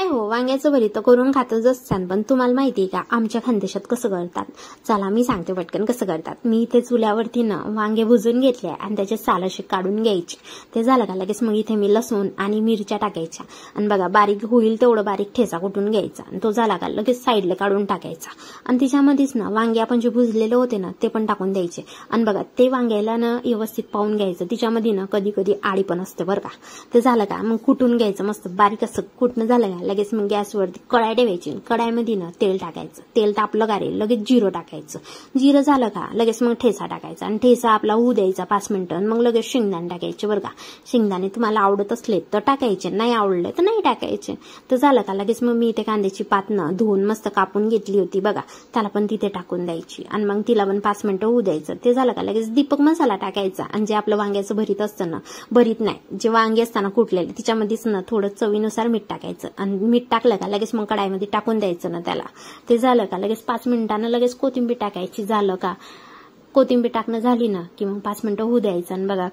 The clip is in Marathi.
हो, वांग्याचं भरीत करून खातच असतात, पण तुम्हाला माहितीये का आमच्या खानदेशात कसं करतात? चला मी सांगते पटकन कसं करतात. मी इथे चुल्यावरती ना वांगे भुजून घेतले आणि त्याचे साल असे काढून घ्यायचे. ते झालं का लगेच मग इथे मी लसूण आणि मिरच्या टाकायच्या आणि बघा बारीक होईल तेवढं बारीक ठेचा कुटून घ्यायचा आणि तो झाला का लगेच साईडला काढून टाकायचा आणि तिच्यामध्येच ना वांगे आपण जे भुजलेले होते ना ते पण टाकून द्यायचे आणि बघा ते वांग्याला ना व्यवस्थित पाहून घ्यायचं. तिच्यामध्ये ना कधी कधी आडी पण असते बरं का. ते झालं का मग कुटून घ्यायचं मस्त बारीक असं कुटणं झालं का लगेच मग गॅसवरती कढाई ठेवायची. कढाईमध्ये ना तेल टाकायचं. तेल तापलं का रे लगेच जिरं टाकायचं. जिरं झालं का लगेच मग ठेचा टाकायचा आणि ठेचा आपला होऊ द्यायचा 5 मिनिटं. मग लगेच शेंगदाणे टाकायचे बरं का. शेंगदाणे तुम्हाला आवडत असले तर टाकायचे, नाही आवडले तर नाही टाकायचे. तर झालं का लगेच मग मी इथे कांद्याची पात ना धुवून मस्त कापून घेतली होती बघा, त्याला पण तिथे टाकून द्यायची आणि मग तिला पण 5 मिनिटं होऊ द्यायचं. ते झालं का लगेच दीपक मसाला टाकायचा आणि जे आपलं वांग्याचं भरीत असतं ना, भरीत नाही जे वांगे असताना कुटलेले तिच्यामध्येच ना थोडं चवीनुसार मीठ टाकायचं आणि मीठ टाकलं का लगेच मग कढाईमध्ये टाकून द्यायचं ना त्याला. ते झालं का लगेच 5 मिनिटांना लगेच कोथिंबीर टाकायची. झालं का कोथिंबीर टाकणं झाली ना की मग 5 मिनिटं होऊ द्यायचं आणि बघा